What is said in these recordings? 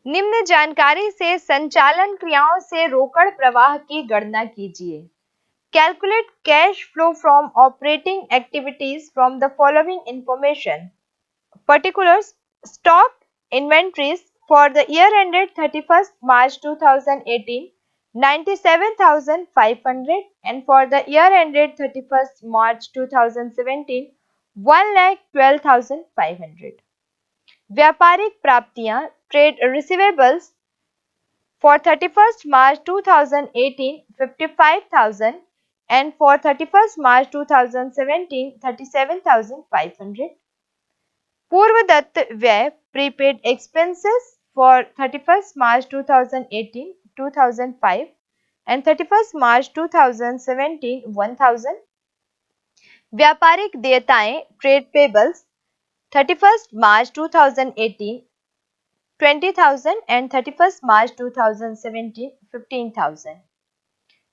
निम्न जानकारी से संचालन क्रियाओं से रोकड़ प्रवाह की गणना कीजिए। Calculate cash flow from operating activities from the following information. Particulars: stock inventories for the year ended 31st March 2018, 97,500, and for the year ended 31st March 2017, 1,12,500. व्यापारिक प्राप्तियां trade receivables for 31st March 2018, 55,000, and for 31st March 2017, 37,500. पूर्व दत्त व्यय prepaid expenses for 31st March 2018, 2005, and 31st March 2017, 1,000. व्यापारिक देयताएं trade payables 31st March 2018, 20,000, and 31st March 2017, 15,000.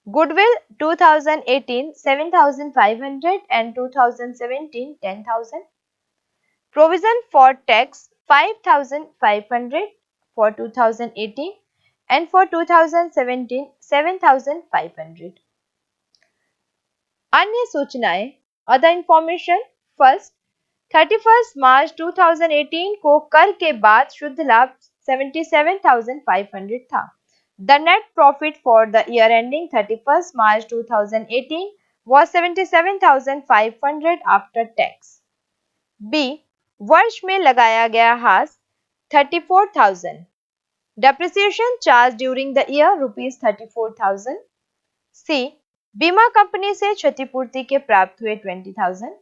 Goodwill 2018, 7,500, and 2017, 10,000. Provision for tax 5,500 for 2018, and for 2017, 7,500. अन्य सूचनाएं other information. First, 31st March 2018 को कर के बाद शुद्ध लाभ 77,500 था. The net profit for the year ending 31st March 2018 was 77,500 after tax. B. वर्ष में लगाया गया हास 34,000. Depreciation charged during the year rupees 34,000. C. बीमा कंपनी से क्षतिपूर्ति के प्राप्त हुए 20,000.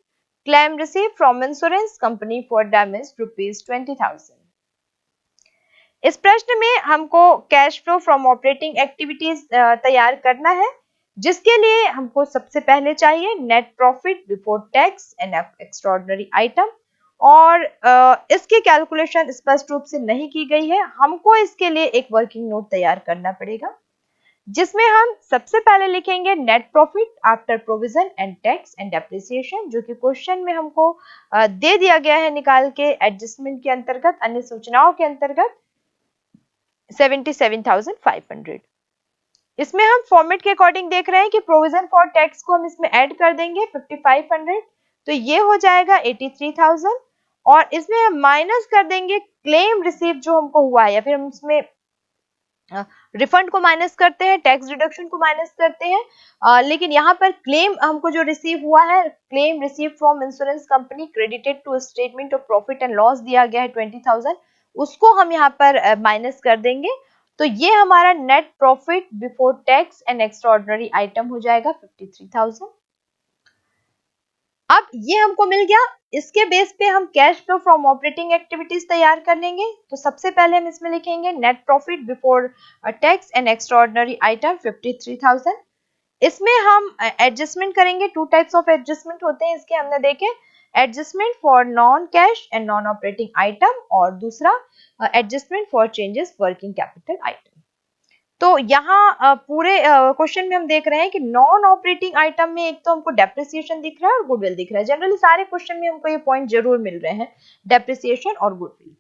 Claim received from insurance company for damage rupees 20,000. इस प्रश्न में हमको cash flow from operating activities तैयार करना है, जिसके लिए हमको सबसे पहले चाहिए net profit before tax and extraordinary item, और इसकी कैलकुलेशन स्पष्ट रूप से नहीं की गई है. हमको इसके लिए एक वर्किंग नोट तैयार करना पड़ेगा, जिसमें हम सबसे पहले लिखेंगे net profit after provision and tax and depreciation, जो कि क्वेश्चन में हमको दे दिया गया है निकाल के एडजस्टमेंट के अंतर्गत, अन्य सूचनाओं के अंतर्गत 77,500. इसमें हम फॉर्मेट के अकॉर्डिंग देख रहे हैं कि प्रोविजन फॉर टैक्स को हम इसमें ऐड कर देंगे 5,500, तो ये हो जाएगा 83,000, और इसमें हम माइनस कर देंगे क्लेम रिसीव जो हमको हुआ है, या फिर हम इसमें रिफंड को माइनस करते हैं, टैक्स डिडक्शन को माइनस करते हैं, लेकिन यहाँ पर क्लेम हमको जो रिसीव हुआ है, claim receive from insurance company credited to statement of profit and loss दिया गया है 20,000, उसको हम यहाँ पर माइनस कर देंगे. तो ये हमारा net profit before tax and extraordinary item हो जाएगा 53,000. अब ये हमको मिल गया. इसके बेस पे हम cash flow from operating activities तैयार कर लेंगे. तो सबसे पहले हम इसमें लिखेंगे net profit before tax and extraordinary item 53,000. इसमें हम एडजस्टमेंट करेंगे. टू टाइप्स ऑफ एडजस्टमेंट होते हैं इसके, हमने देखे adjustment for non cash and non operating item, और दूसरा adjustment for changes working capital item. तो यहाँ पूरे क्वेश्चन में हम देख रहे हैं कि नॉन ऑपरेटिंग आइटम में एक तो हमको डेप्रिसिएशन दिख रहा है और गुडविल दिख रहा है. जनरली सारे क्वेश्चन में हमको ये पॉइंट जरूर मिल रहे हैं, डेप्रिसिएशन और गुडविल.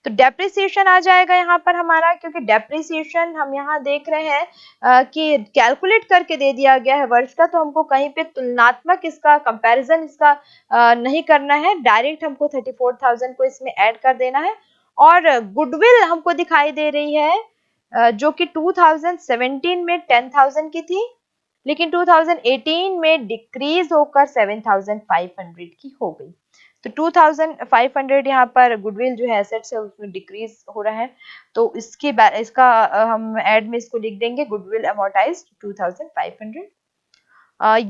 तो डेप्रिसिएशन आ जाएगा यहाँ पर हमारा, क्योंकि डेप्रिसिएशन हम यहाँ देख रहे हैं कि कैलकुलेट करके दे दिया गया है वर्ष का, तो हमको कहीं पे तुलनात्मक इसका कंपैरिजन इसका नहीं करना है. डायरेक्ट हमको 34,000 को इसमें ऐड कर देना है. और गुडविल हमको दिखाई दे रही है जो कि 2017 में 10,000 की थी, लेकिन 2018 में डिक्रीज होकर 7,500 की हो गई. तो 2,500 यहाँ पर गुडविल जो है एसेट्स है उसमें डिक्रीज हो रहा है, तो इसका हम ऐड में इसको लिख देंगे गुडविल अमोर्टाइज्ड 2,500.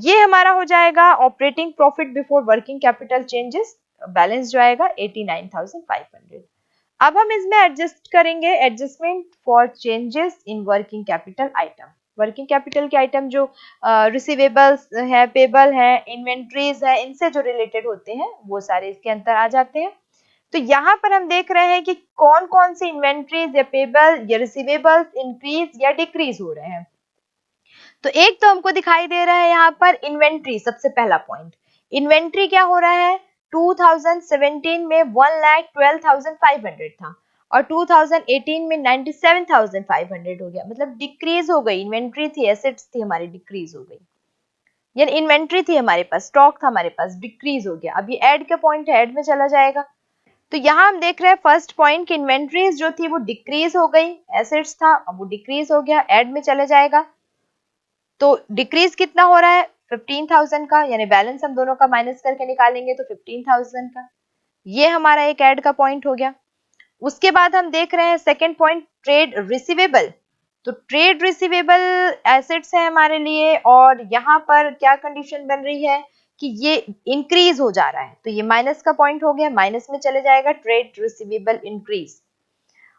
ये हमारा हो जाएगा operating profit before working capital changes, balance जो आएगा 89,500. अब हम इसमें एडजस्ट करेंगे adjustment for changes in working capital item. Working capital के आइटम जो रिसीवेबल्स है, पेबल है, इन्वेंट्रीज है, इनसे जो रिलेटेड होते हैं वो सारे इसके अंदर आ जाते हैं. तो यहाँ पर हम देख रहे हैं कि कौन कौन सी इन्वेंट्रीज या पेबल या रिसीवेबल्स इंक्रीज या डिक्रीज हो रहे हैं. तो एक तो हमको दिखाई दे रहा है यहाँ पर इन्वेंट्री. सबसे पहला पॉइंट, इन्वेंट्री क्या हो रहा है, 2017 में 1,12,500 था, और 2018 में 97,500 हो गया, मतलब डिक्रीज हो गई। इन्वेंट्री थी, एसेट्स थी हमारी, डिक्रीज हो गई। यानी इन्वेंट्री थी हमारे पास, स्टॉक था हमारे पास, डिक्रीज हो गया। अब ये ऐड का पॉइंट है, ऐड में चला जाएगा। तो यहाँ हम देख रहे हैं फर्स्ट पॉइंट कि इन्वेंट्रीज जो थी वो डिक्रीज हो गई, एसेट्स था अब वो डिक्रीज हो गया, ऐड में चले जाएगा। तो डिक्रीज कितना हो रहा है, 15,000 का, यानी बैलेंस हम दोनों का माइनस करके निकालेंगे तो 15,000 का। ये हमारा एक ऐड का पॉइंट हो गया। उसके बाद हम देख रहे हैं सेकेंड पॉइंट, ट्रेड रिसीवेबल। तो ट्रेड रिसीवेबल एसेट्स है हमारे लिए, और यहाँ पर क्या कंडीशन बन रही है कि ये इंक्रीज हो जा रहा है, तो ये माइनस का पॉइंट हो गया, माइनस में चले जाएगा। ट्रेड रिसीवेबल इंक्रीज,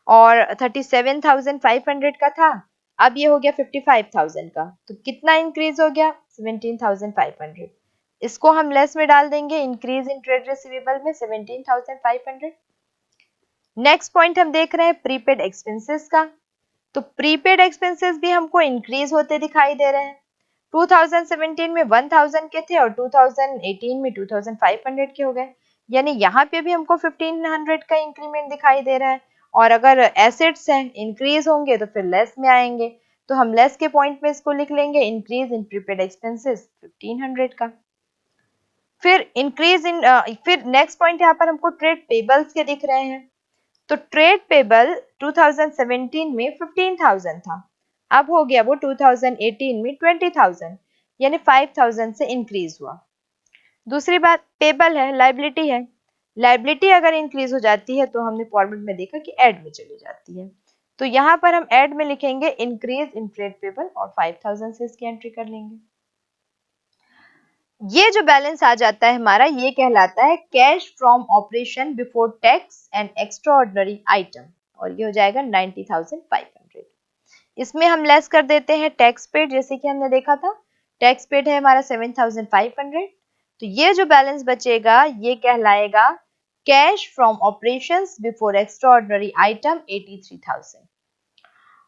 और 37,500 का था, अब ये हो गया 55,000 का। तो कितना इंक्रीज हो गया, 17,500। इसको हम लेस में डाल देंगे, इंक्रीज इन ट्रेड रिसीवेबल में 17,500। नेक्स्ट पॉइंट हम देख रहे हैं प्रीपेड एक्सपेंसेस का। तो प्रीपेड एक्सपेंसेस भी हमको इंक्रीज होते दिखाई दे रहे हैं। 2017 में 1000 के थे और 2018 में 2500 के हो गए, यानी यहाँ पे भी हमको 1500 का इंक्रीमेंट दिखाई दे रहा है। और अगर एसेट्स हैं इंक्रीज होंगे तो फिर लेस में आएंगे, तो हम लेस के पॉइंट में इसको लिख लेंगे, इंक्रीज इन प्रीपेड एक्सपेंसेस 1500 का। फिर इंक्रीज इन फिर नेक्स्ट पॉइंट यहाँ पर हमको ट्रेड पेबल्स के दिख रहे हैं। तो ट्रेड पेबल 2017 में 15,000 था, अब हो गया वो 2018 में 20,000, यानी 5,000 से इंक्रीज हुआ। दूसरी बात पेबल है, लाइबिलिटी है। लाइबिलिटी अगर इंक्रीज हो जाती है तो हमने फॉर्मेट में देखा कि ऐड में चली जाती है, तो यहाँ पर हम ऐड में लिखेंगे इंक्रीज इन ट्रेड पेबल और 5,000 से इसकी एंट्री कर लेंगे। ये जो बैलेंस आ जाता है हमारा, ये कहलाता है cash from operation before tax and extraordinary item, और ये हो जाएगा 90,500। इसमें हम लेस कर देते हैं टैक्स पेड, जैसे कि हमने देखा था टैक्स पेड है हमारा 7,500। तो ये जो बैलेंस बचेगा ये कहलाएगा cash from operations before extraordinary item 83,000।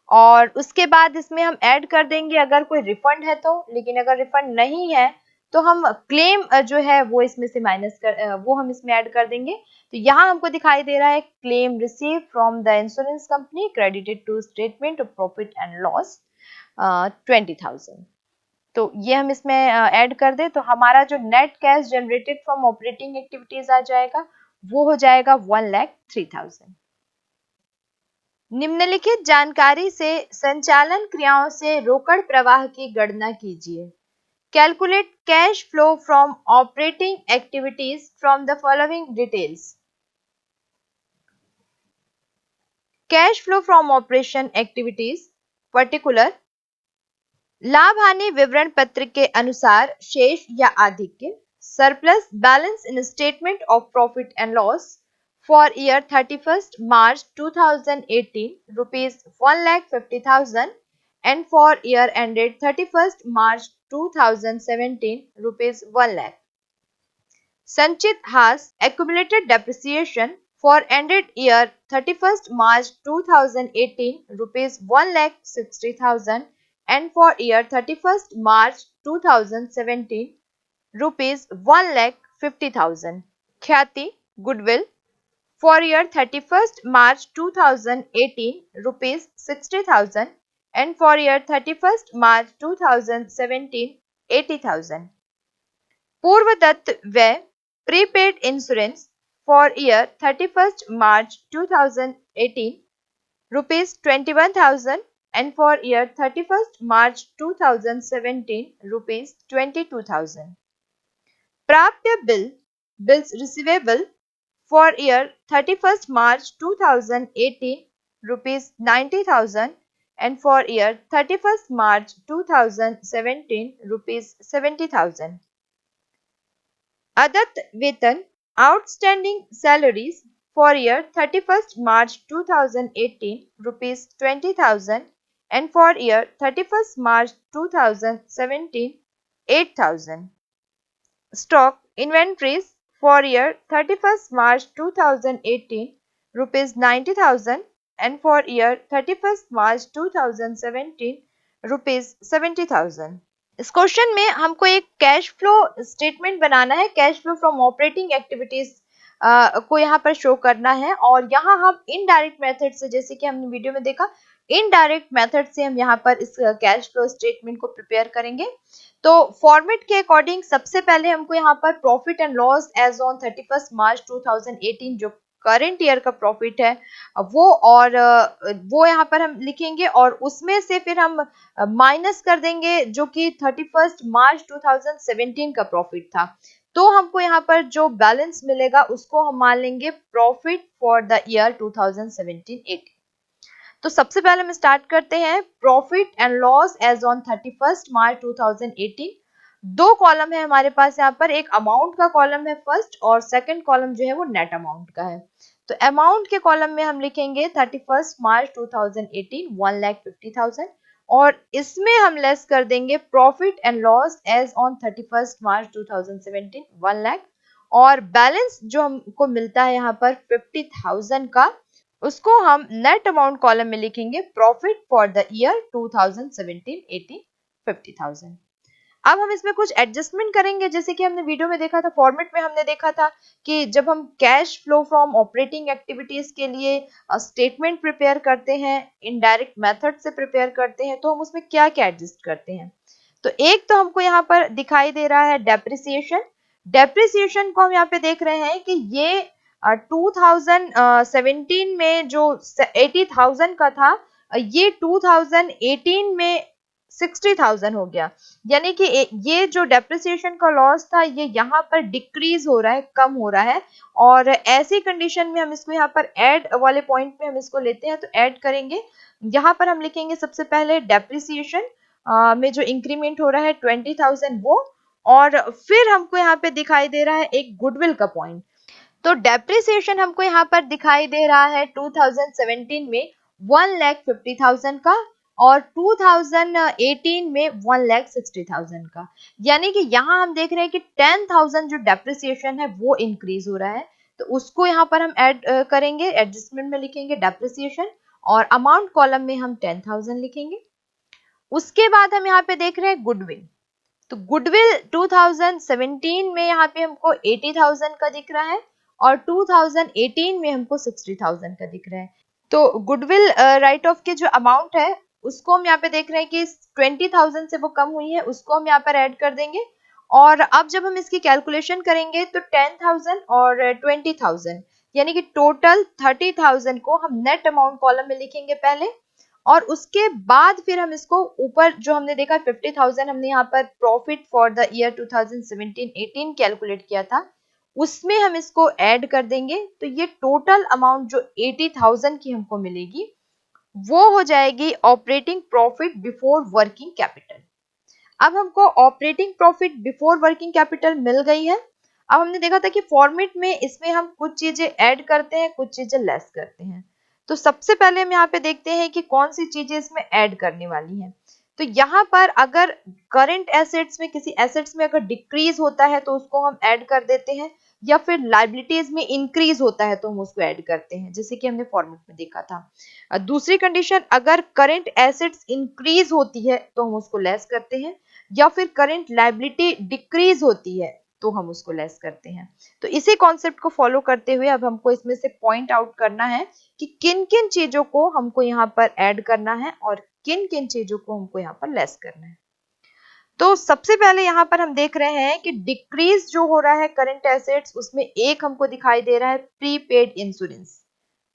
और उसके बाद इसमें हम ऐड कर देंगे अगर कोई रिफंड है तो, लेकिन अगर रिफंड नहीं है तो हम क्लेम जो है वो इसमें से माइनस कर वो हम इसमें ऐड कर देंगे। तो यहाँ हमको दिखाई दे रहा है claim receive from the insurance company credited to statement of profit and loss 20,000। तो ये हम इसमें ऐड कर दे तो हमारा जो net cash generated from operating activities आ जाएगा वो हो जाएगा 1,03,000। निम्नलिखित जानकारी से संचालन क्रियाओं से रोकड़ प्रवाह की गणना कीजिए। Calculate cash flow from operating activities from the following details. Cash flow from operation activities particular लाभ हानि विवरण पत्र के अनुसार शेष या आधिक्य, surplus balance in statement of profit and loss for year 31st March 2018 rupees 1,50,000 and for year ended 31st March 2017 rupees 1 lakh. संचित हास accumulated depreciation for ended year 31st March 2018 rupees 1,60,000 and for year 31st March 2017 rupees 1,50,000. ख्याति goodwill for year 31st March 2018 rupees 60,000 and for year 31st March 2017 80,000. पूर्व दत्त व्यय prepaid insurance for year 31st March 2018 rupees 21,000 and for year 31st March 2017 rupees 22,000. प्राप्य bills receivable for year 31st March 2018 rupees 90,000 and for year 31st March 2017 rupees 70,000. अदत्त वेतन outstanding salaries for year 31st March 2018 rupees 20,000 and for year 31st March 2017 8,000. Stock inventories for year 31st March 2018 rupees 90,000 and for year 31st March 2017 rupees 70,000. इस question में हमको एक cash flow statement बनाना है, cash flow from operating activities को यहाँ पर show करना है। और यहाँ हम इनडायरेक्ट मेथड से, जैसे कि हमने वीडियो में देखा, इनडायरेक्ट मेथड से हम यहाँ पर इस कैश फ्लो स्टेटमेंट को प्रिपेयर करेंगे। तो फॉर्मेट के अकॉर्डिंग सबसे पहले हमको यहाँ पर profit and loss as on 31 March 2018 जो करंट ईयर का प्रॉफिट है वो यहाँ पर हम लिखेंगे, और उसमें से फिर हम माइनस कर देंगे जो कि 31 मार्च 2017 का प्रॉफिट था। तो हमको यहाँ पर जो बैलेंस मिलेगा उसको हम मान लेंगे प्रॉफिट फॉर द ईयर 2017-18। तो सबसे पहले हम स्टार्ट करते हैं profit and loss as on 31 March 2018। दो कॉलम है हमारे पास यहाँ पर, एक अमाउंट का कॉलम है फर्स्ट, और सेकंड कॉलम जो है वो नेट अमाउंट का है। तो अमाउंट के कॉलम में हम लिखेंगे 31 मार्च 2018 1,50,000, और इसमें हम लेस कर देंगे profit and loss as on 31 March 2017 1 lakh, और बैलेंस जो हमको मिलता है यहाँ पर 50,000 का, उसको हम नेट अमाउंट कॉलम में लिखेंगे प्रॉफिट फॉर द ईयर 2017-18 50,000। अब हम इसमें कुछ एडजस्टमेंट करेंगे, जैसे कि हमने वीडियो में देखा था, फॉर्मेट में हमने देखा था कि जब हम cash flow from operating activities के लिए स्टेटमेंट प्रिपेयर करते हैं, इनडायरेक्ट मेथड से प्रिपेयर करते हैं, तो हम उसमें क्या क्या एडजस्ट करते हैं। तो एक तो हमको यहाँ पर दिखाई दे रहा है डेप्रिसिएशन। डेप्रिसिएशन को हम यहाँ पे देख रहे हैं कि ये 2017 में जो 80,000 का था, ये 2018 में 60,000 हो गया। यानी कि ये जो डेप्रिसिएशन का लॉस था ये यहाँ पर डिक्रीज हो रहा है, कम हो रहा है। और ऐसी कंडीशन में हम इसको यहाँ पर ऐड वाले पॉइंट पे हम इसको लेते हैं, तो ऐड करेंगे। यहाँ पर हम लिखेंगे सबसे पहले डेप्रिसिएशन में जो इंक्रीमेंट हो रहा है 20,000 वो, और फिर हमको यहाँ पे दिखाई दे रहा है एक गुडविल का पॉइंट। तो डेप्रिसिएशन हमको यहाँ पर दिखाई दे रहा है 2017 में 1,50,000 का, और 2018 में 1,60,000 का। यानी कि यहाँ हम देख रहे हैं कि 10,000 जो डेप्रिसिएशन है वो इंक्रीज हो रहा है। तो उसको यहाँ पर हम ऐड करेंगे, एडजस्टमेंट में लिखेंगे डेप्रिसिएशन, और अमाउंट कॉलम में हम 10,000 लिखेंगे। उसके बाद हम यहाँ पे देख रहे हैं गुडविल। तो गुडविल 2017 में यहाँ पे हमको 80,000 का दिख रहा है, और 2018 में हमको 60,000 का दिख रहा है। तो गुडविल राइट ऑफ के जो अमाउंट है उसको हम यहाँ पे देख रहे हैं कि 20,000 से वो कम हुई है, उसको हम यहाँ पर ऐड कर देंगे। और अब जब हम इसकी कैलकुलेशन करेंगे तो 10,000 और 20,000 यानी कि टोटल 30,000 को हम नेट अमाउंट कॉलम में लिखेंगे पहले, और उसके बाद फिर हम इसको ऊपर जो हमने देखा 50,000 हमने यहाँ पर profit for the year 2017-18 calculate किया था, उसमें हम इसको ऐड कर देंगे। तो ये टोटल अमाउंट जो 80,000 की हमको मिलेगी वो हो जाएगी operating profit before working capital. अब हमको operating profit before working capital मिल गई है। अब हमने देखा था कि फॉर्मेट में इसमें हम कुछ चीजें ऐड करते हैं, कुछ चीजें लेस करते हैं। तो सबसे पहले हम यहाँ पे देखते हैं कि कौन सी चीजें इसमें ऐड करने वाली हैं। तो यहाँ पर अगर करंट एसेट्स में, किसी एसेट्स में अगर डिक्रीज होता है तो उसको हम ऐड कर देते हैं, या फिर लाइबिलिटीज में इंक्रीज होता है तो हम उसको ऐड करते हैं, जैसे कि हमने फॉर्मेट में देखा था। दूसरी कंडीशन, अगर करंट एसेट्स इंक्रीज होती है तो हम उसको लेस करते हैं, या फिर करंट लायबिलिटी डिक्रीज होती है तो हम उसको लेस करते हैं। तो इसी कॉन्सेप्ट को फॉलो करते हुए अब हमको इसमें से पॉइंट आउट करना है कि किन किन चीजों को हमको यहाँ पर ऐड करना है और किन किन चीजों को हमको यहाँ पर लेस करना है। तो सबसे पहले यहाँ पर हम देख रहे हैं कि डिक्रीज जो हो रहा है करंट एसेट्स, उसमें एक हमको दिखाई दे रहा है प्रीपेड इंश्योरेंस।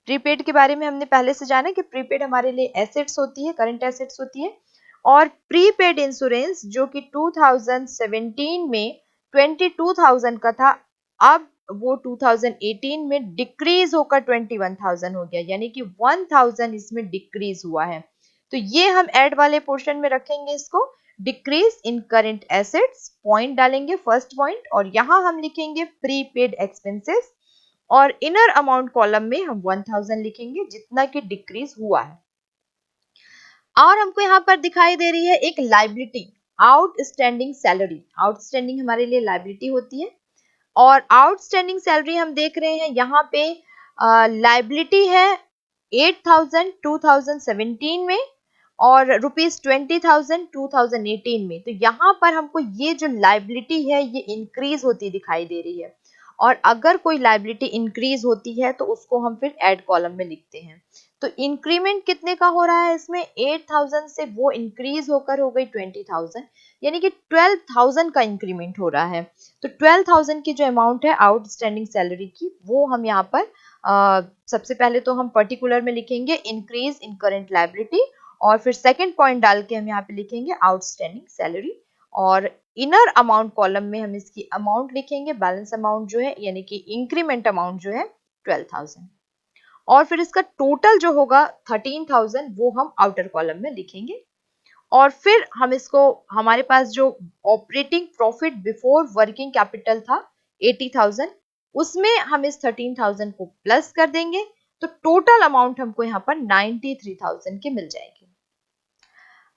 प्रीपेड के बारे में हमने पहले से जाना कि प्रीपेड हमारे लिए एसेट्स होती है, करंट एसेट्स होती है। और प्रीपेड इंश्योरेंस जो कि 2017 में 22,000 का था, अब वो 2018 में डिक्रीज होकर 21,000 हो गया, यानी कि 1,000 इसमें डिक्रीज हुआ है। तो ये हम ऐड वाले पोर्शन में रखेंगे इसको, decrease in current assets, point डालेंगे फर्स्ट पॉइंट, और यहाँ हम लिखेंगे प्रीपेड एक्सपेंसेस, और इनर अमाउंट कॉलम में हम 1,000 लिखेंगे जितना कि डिक्रीज हुआ है। और हमको यहाँ पर दिखाई दे रही है एक लाइबिलिटी, आउटस्टैंडिंग सैलरी। आउटस्टैंडिंग हमारे लिए लाइबिलिटी होती है, और आउटस्टैंडिंग सैलरी हम देख रहे हैं यहाँ पे लाइबिलिटी है 8,000 2017 में, और ₹20,000 2018 में। तो यहाँ पर हमको ये जो लाइबिलिटी है ये इंक्रीज होती दिखाई दे रही है, और अगर कोई लाइबिलिटी इंक्रीज होती है तो उसको हम फिर ऐड कॉलम में लिखते हैं। तो इंक्रीमेंट कितने का हो रहा है इसमें, 8,000 से वो इंक्रीज होकर हो गई 20,000, यानी कि 12,000 का इंक्रीमेंट हो रहा है। तो 12,000 की जो अमाउंट है आउटस्टैंडिंग सैलरी की, वो हम यहाँ पर सबसे पहले तो हम पर्टिकुलर में लिखेंगे इंक्रीज इन करेंट लाइबिलिटी, और फिर सेकंड पॉइंट डाल के हम यहाँ पे लिखेंगे आउटस्टैंडिंग सैलरी, और इनर अमाउंट कॉलम में हम इसकी अमाउंट लिखेंगे, बैलेंस अमाउंट जो है यानी कि इंक्रीमेंट अमाउंट जो है 12,000, और फिर इसका टोटल जो होगा 13,000 वो हम आउटर कॉलम में लिखेंगे। और फिर हम इसको, हमारे पास जो operating profit before working capital था 80,000, उसमें हम इस 13,000 को प्लस कर देंगे, तो टोटल अमाउंट हमको यहाँ पर 93,000 के मिल जाएगी।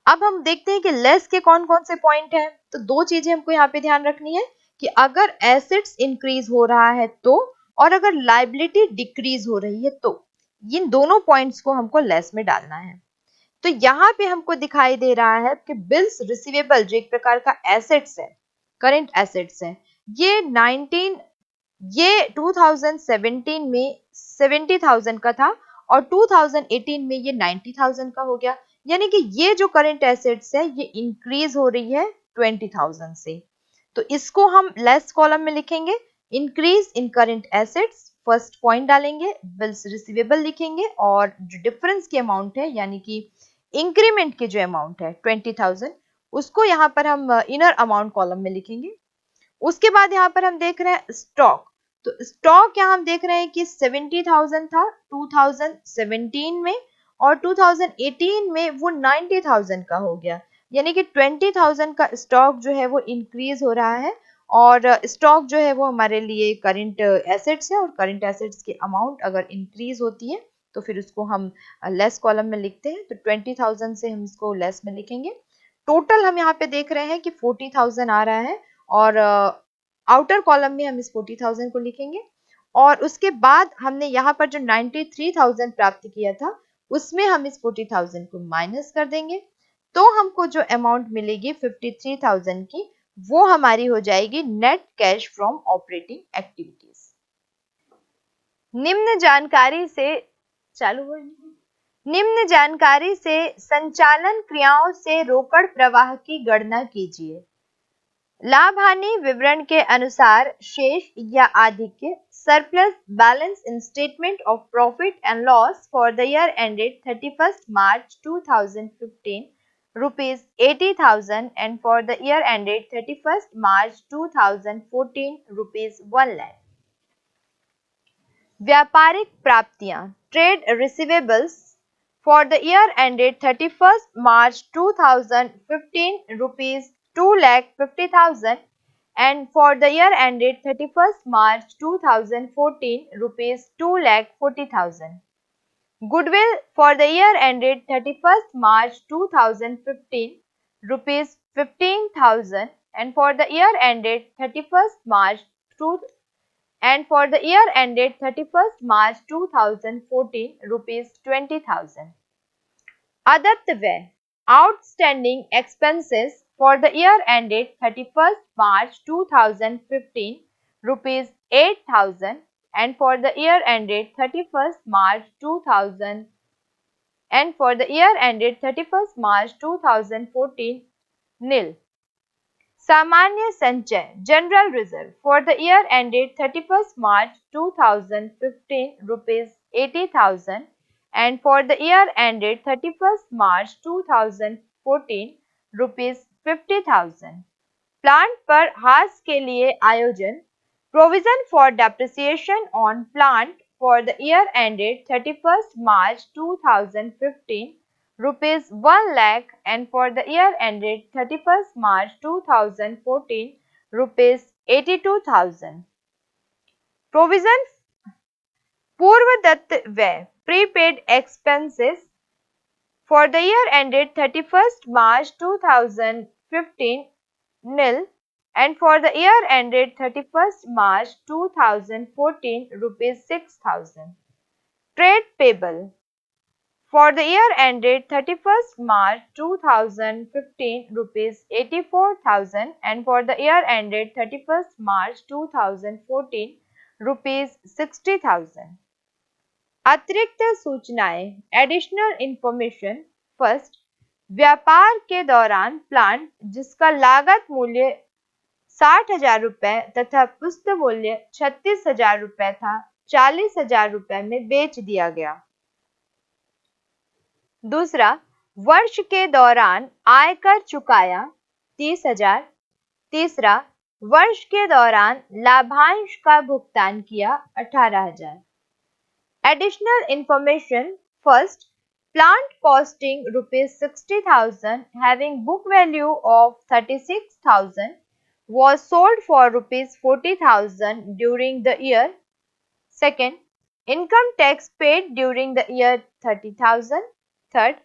अब हम देखते हैं कि लेस के कौन कौन से पॉइंट हैं। तो दो चीजें हमको यहाँ पे ध्यान रखनी है कि अगर एसेट्स इंक्रीज हो रहा है तो, और अगर लाइबिलिटी डिक्रीज हो रही है तो, इन दोनों पॉइंट्स को हमको लेस में डालना है। तो यहाँ पे हमको दिखाई दे रहा है कि बिल्स रिसीवेबल जो एक प्रकार का एसेट्स है, करेंट एसेट्स है, ये 2017 में 70,000 का था और 2018 में ये 90,000 का हो गया, यानी कि ये जो करंट एसेट्स है ये इंक्रीज हो रही है 20,000 से। तो इसको हम लेस कॉलम में लिखेंगे, increase in current assets, first point डालेंगे, बिल्स रिसीवेबल लिखेंगे, और जो डिफरेंस की अमाउंट है यानी कि इंक्रीमेंट की जो अमाउंट है 20,000, उसको यहाँ पर हम इनर अमाउंट कॉलम में लिखेंगे। उसके बाद यहाँ पर हम देख रहे हैं स्टॉक। तो स्टॉक यहाँ हम देख रहे हैं कि 70,000 था 2017 में, और 2018 में वो 90,000 का हो गया, यानी कि 20,000 का स्टॉक जो है वो इंक्रीज हो रहा है। और स्टॉक जो है वो हमारे लिए करंट एसेट्स है, और करंट एसेट्स की अमाउंट अगर इंक्रीज होती है तो फिर उसको हम लेस कॉलम में लिखते हैं। तो 20,000 से हम इसको लेस में लिखेंगे। टोटल हम यहाँ पे देख रहे हैं कि 40,000 आ रहा है, और आउटर कॉलम में हम इस 40,000 को लिखेंगे। और उसके बाद हमने यहाँ पर जो 93,000 प्राप्त किया था उसमें हम इस 40,000 को माइनस कर देंगे, तो हमको जो अमाउंट मिलेगी 53,000 की, वो हमारी हो जाएगी net cash from operating activities. निम्न जानकारी से चालू हो निम्न जानकारी से संचालन क्रियाओं से रोकड़ प्रवाह की गणना कीजिए। लाभ हानि विवरण के अनुसार शेष या आधिक्य surplus balance in statement of profit and loss for the year ended 31st March 2015 rupees 80,000 and for the year ended 31st March 2014 rupees 1 lakh। व्यापारिक प्राप्तियां trade receivables for the year ended 31st March 2015 rupees 2,50,000 and for the year ended 31st March 2014 rupees 2,40,000. Goodwill for the year ended 31st March 2015 rupees 15,000 and for the year ended 31st March 2015 and for the year ended 31st March 2014 rupees 20,000. Adat व्यय outstanding expenses for the year ended 31st March 2015 rupees 8,000 and for the year ended 31st March 2000 and for the year ended 31st March 2014 nil. सामान्य संचय general reserve for the year ended 31st March 2015 rupees 80,000 and for the year ended 31st March 2014 rupees 50,000. Plant पर हास के लिए आयोजन provision for depreciation on plant for the year ended 31st March 2015 rupees 1 lakh and for the year ended 31st March 2014 rupees 82,000. Provision पूर्व दत्त व्यय prepaid expenses for the year ended 31st March 2015 nil and for the year ended 31st March 2014 rupees 6,000. Trade payable for the year ended 31st March 2015 rupees 84,000 and for the year ended 31st March 2014 ₹60,000। अतिरिक्त सूचनाएं, additional information. First, व्यापार के दौरान plant जिसका लागत मूल्य 60,000 रुपए तथा पुस्त मूल्य 36,000 रुपए था, 40,000 रुपए में बेच दिया गया। दूसरा, वर्ष के दौरान आयकर चुकाया 30,000। तीसरा, वर्ष के दौरान लाभांश का भुगतान किया 18,000। Additional information. First, plant costing ₹60,000 having book value of 36,000 was sold for ₹40,000 during the year. Second, income tax paid during the year 30,000. Third,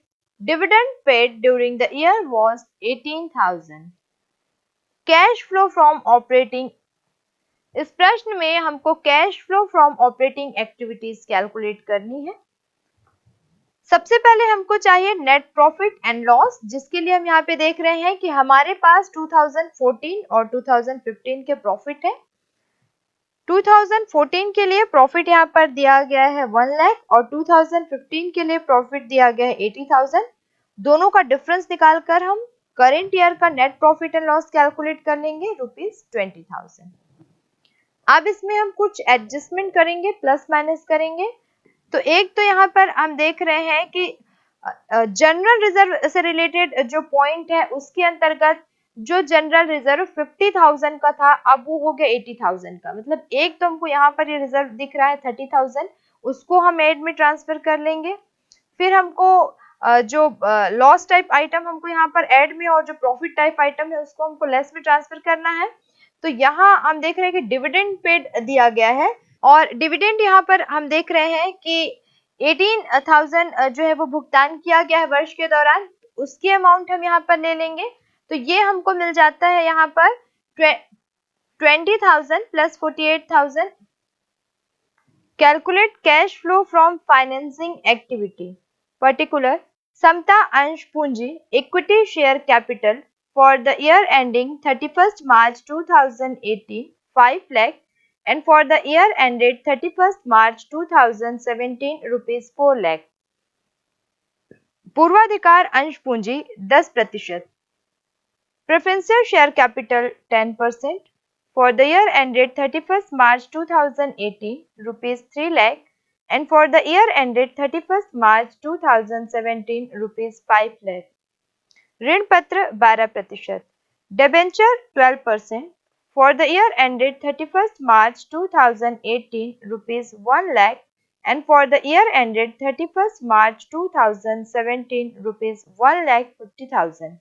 dividend paid during the year was 18,000. Cash flow from operating। इस प्रश्न में हमको cash flow from operating activities calculate करनी है। सबसे पहले हमको चाहिए नेट प्रॉफिट एंड लॉस, जिसके लिए हम यहाँ पे देख रहे हैं कि हमारे पास 2014 और 2015 के प्रॉफिट है। 2014 के लिए प्रॉफिट यहाँ पर दिया गया है 1 लाख और 2015 के लिए प्रॉफिट दिया गया है 80,000। दोनों का डिफरेंस निकालकर हम करेंट ईयर का net profit and loss calculate कर लेंगे ₹20,000। अब इसमें हम कुछ एडजस्टमेंट करेंगे, प्लस माइनस करेंगे। तो एक तो यहाँ पर हम देख रहे हैं कि जनरल रिजर्व से रिलेटेड जो पॉइंट है उसके अंतर्गत जो जनरल रिजर्व 50,000 का था अब वो हो गया 80,000 का। मतलब एक तो हमको यहाँ पर ये रिजर्व दिख रहा है 30,000, उसको हम एड में ट्रांसफर कर लेंगे। फिर हमको जो लॉस टाइप आइटम हमको यहाँ पर एड में और जो प्रॉफिट टाइप आइटम है उसको हमको लेस में ट्रांसफर करना है। तो यहाँ हम देख रहे हैं कि डिविडेंड पेड दिया गया है और डिविडेंड यहाँ पर हम देख रहे हैं कि 18,000 जो है वो भुगतान किया गया है वर्ष के दौरान, उसकी अमाउंट हम यहाँ पर ले लेंगे। तो ये हमको मिल जाता है यहाँ पर 20,000 plus 48,000। Calculate cash flow from financing activity. Particular समता अंश पूंजी equity share capital for the year ending 31st March 2018 5 lakh and for the year ended 31st March 2017 rupees 4 lakh। पूर्वाधिकार अंश पूंजी 10%। Preferential share capital 10% for the year ended 31st March 2018 rupees 3 lakh and for the year ended 31st March 2017 rupees 5 lakh। ऋण पत्र 12%। Debenture 12% for the year ended 31st March 2018 rupees 1 lakh and for the year ended 31st March 2017 rupees 1,50,000।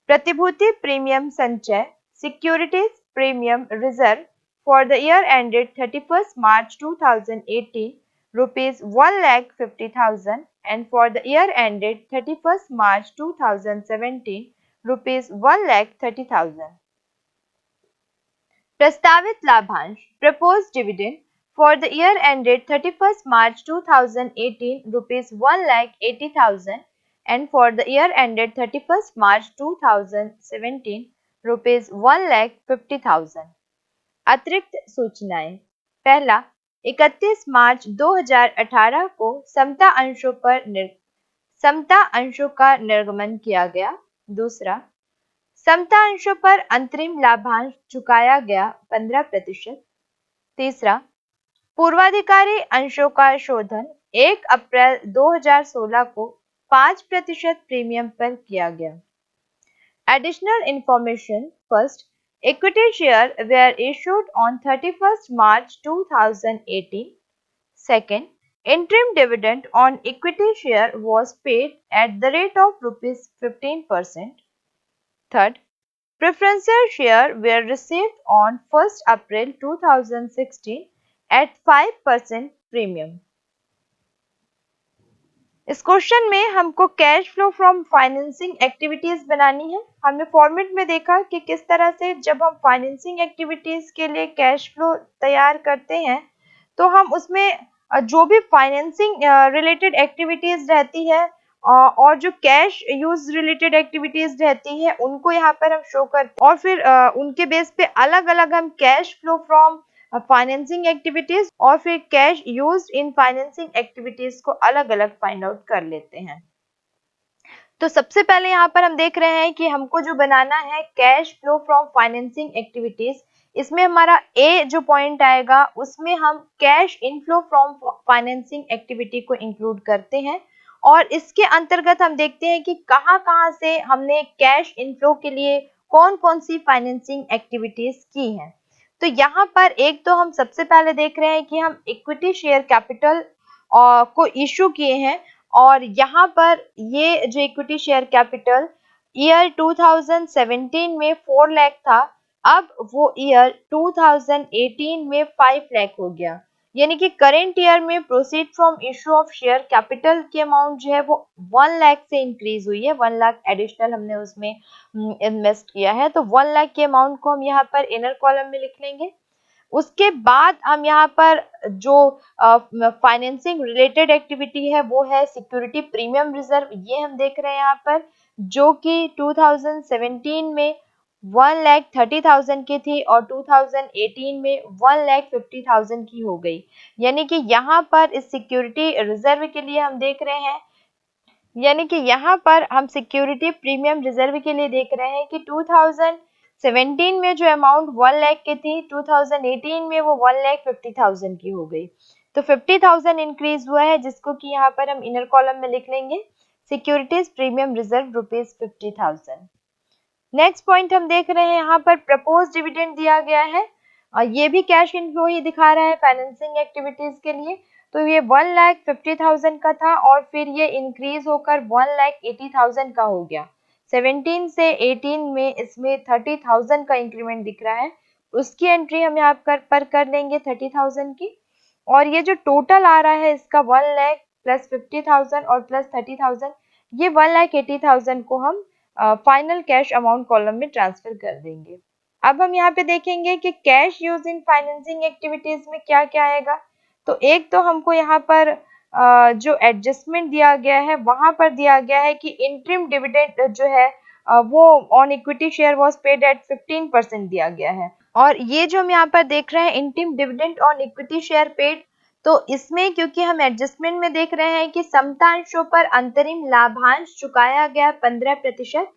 प्रतिभूति premium संचय securities premium reserve for the year ended 31st March 2018 rupees 1,50,000 and for the year ended 31st March 2017 rupees 1,30,000। प्रस्तावित लाभांश proposed dividend for the year ended 31st March 2018 rupees 1,80,000 and for the year ended 31st March 2017 rupees 1,50,000। अतिरिक्त सूचनाएं। पहला, 31 March 2018 को समता अंशों का निर्गमन किया गया। दूसरा, समता अंशों पर अंतरिम लाभांश चुकाया गया 15%। तीसरा, पूर्वाधिकारी अंशों का शोधन 1 अप्रैल 2016 को 5% प्रीमियम पर किया गया। Additional information. First, equity shares were issued on 31st March 2018. Second, interim dividend on equity share was paid at the rate of ₹15%. Third, preferential shares were received on 1st April 2016 at 5% premium. इस question में हमको cash flow from financing activities बनानी है। हमने format में देखा कि किस तरह से जब हम फाइनेंसिंग एक्टिविटीज के लिए कैश फ्लो तैयार करते हैं तो हम उसमें जो भी फाइनेंसिंग रिलेटेड एक्टिविटीज रहती है और जो कैश यूज रिलेटेड एक्टिविटीज रहती है उनको यहाँ पर हम शो करते हैं और फिर उनके बेस पे अलग अलग हम cash flow from financing activities और फिर cash used in financing activities को अलग अलग फाइंड आउट कर लेते हैं। तो सबसे पहले यहाँ पर हम देख रहे हैं कि हमको जो बनाना है cash flow from financing activities, इसमें हमारा ए जो पॉइंट आएगा उसमें हम cash inflow from financing activity को इंक्लूड करते हैं और इसके अंतर्गत हम देखते हैं कि कहाँ कहाँ से हमने कैश इनफ्लो के लिए कौन कौन सी फाइनेंसिंग एक्टिविटीज की हैं। तो यहाँ पर एक तो हम सबसे पहले देख रहे हैं कि हम इक्विटी शेयर कैपिटल को इशू किए हैं और यहाँ पर ये जो इक्विटी शेयर कैपिटल ईयर 2017 में 4 लाख था, अब वो ईयर 2018 में 5 लाख हो गया। यानी कि करेंट ईयर में proceed from issue of share capital की अमाउंट जो है वो 1 लाख से इंक्रीज हुई है, 1 लाख एडिशनल हमने उसमें इन्वेस्ट किया है। तो 1 लाख की अमाउंट को हम यहाँ पर इनर कॉलम में लिख लेंगे। उसके बाद हम यहाँ पर जो फाइनेंसिंग रिलेटेड एक्टिविटी है वो है सिक्योरिटी प्रीमियम रिजर्व, ये हम देख रहे हैं यहाँ पर, जो कि 2017 में 1,30,000 की थी और 2018 में 1,50,000 की हो गई। यानी कि यहाँ पर इस सिक्योरिटी रिजर्व के लिए हम देख रहे हैं, यानी कि यहाँ पर हम सिक्योरिटी प्रीमियम रिजर्व के लिए देख रहे हैं कि 2017 में जो अमाउंट 1 लाख की थी, 2018 में वो 1,50,000 की हो गई। तो 50,000 इंक्रीज हुआ है, जिसको कि यहाँ पर हम इनर कॉलम में लिख लेंगे securities premium reserve ₹50,000। Next point हम देख रहे हैं, यहाँ पर प्रपोज डिविडेंड दिया गया है और ये भी कैश इनफ्लो ही दिखा रहा है फाइनेंसिंग एक्टिविटीज के लिए। तो ये 1,50,000 का था और फिर ये इंक्रीज होकर 1,80,000 का हो गया। 17 से 18 में इसमें 30,000 का इंक्रीमेंट दिख रहा है, उसकी एंट्री हम यहाँ पर कर लेंगे 30,000 की। और ये जो टोटल आ रहा है इसका 1 लाख प्लस 50,000 और प्लस 30,000, ये 1,80,000 को हम फाइनल कैश अमाउंट कॉलम में ट्रांसफर कर देंगे। अब हम यहाँ पे देखेंगे कि cash use in financing activities में क्या क्या आएगा। तो एक तो हमको यहाँ पर जो एडजस्टमेंट दिया गया है वहां पर दिया गया है कि इंटरिम डिविडेंड जो है वो on equity share was paid at 15% दिया गया है। और ये जो हम यहाँ पर देख रहे हैं interim dividend on equity share paid, तो इसमें क्योंकि हम एडजस्टमेंट में देख रहे हैं कि समता अंशों पर अंतरिम लाभांश चुकाया गया 15%।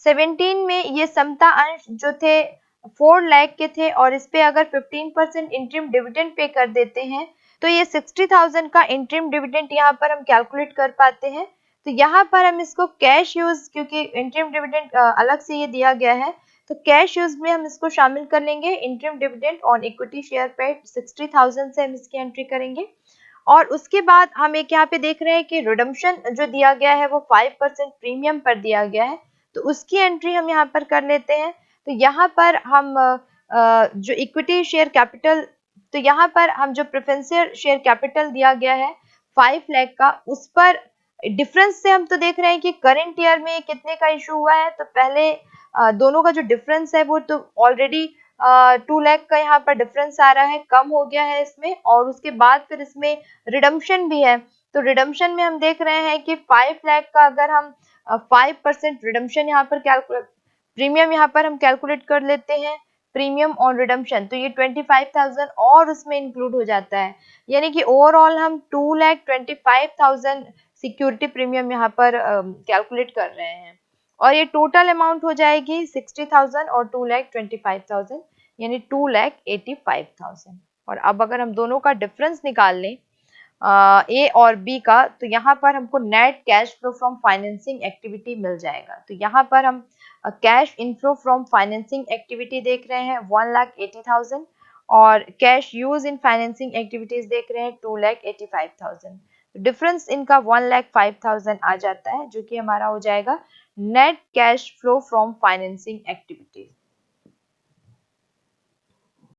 17 में ये समता अंश जो थे 4 लाख के थे और इस पे अगर 15% इंटरिम डिविडेंड पे कर देते हैं तो ये 60,000 का इंटरिम डिविडेंड यहाँ पर हम कैलकुलेट कर पाते हैं। तो यहाँ पर हम इसको कैश यूज, क्योंकि इंटरिम डिविडेंड अलग से ये दिया गया है, तो कैश यूज में हम इसको शामिल कर लेंगे। Interim dividend on equity share paid 60,000 से हम इसकी एंट्री करेंगे। और उसके बाद हम एक यहाँ पे देख रहे हैं कि रिडम्पशन जो दिया गया है वो 5% प्रीमियम पर दिया गया है, तो उसकी एंट्री हम यहाँ पर कर लेते हैं। तो यहाँ पर हम जो इक्विटी शेयर कैपिटल, तो यहाँ पर हम जो प्रेफरेंशियल शेयर कैपिटल दिया गया है 5 लाख का, उस पर डिफरेंस से हम तो देख रहे हैं कि करंट ईयर में कितने का इशू हुआ है। तो पहले दोनों का जो डिफरेंस है वो तो ऑलरेडी 2 लाख का यहाँ पर डिफरेंस आ रहा है, कम हो गया है इसमें। और उसके बाद फिर इसमें रिडम्पशन भी है, तो रिडम्पशन में हम देख रहे हैं कि 5 लाख का अगर हम 5% रिडम्पशन यहाँ पर कैलकुलेट, प्रीमियम यहाँ पर हम कैलकुलेट कर लेते हैं, प्रीमियम ऑन रिडम्पशन, तो ये 25,000 और उसमें इंक्लूड हो जाता है। यानी कि ओवरऑल हम 2,25,000 सिक्योरिटी प्रीमियम यहाँ पर कैलकुलेट कर रहे हैं और ये टोटल अमाउंट हो जाएगी 60,000 और 2,25,000, यानी 2,85,000। और अब अगर हम दोनों का डिफरेंस निकाल लें ए और बी का, तो यहाँ पर हमको net cash flow from financing activity मिल जाएगा। तो यहाँ पर हम cash inflow from financing activity देख रहे हैं 1,80,000 और cash use in financing activities देख रहे हैं 2,85,000। डिफरेंस इनका 1,05,000 आ जाता है, जो कि हमारा हो जाएगा net cash flow from financing activities.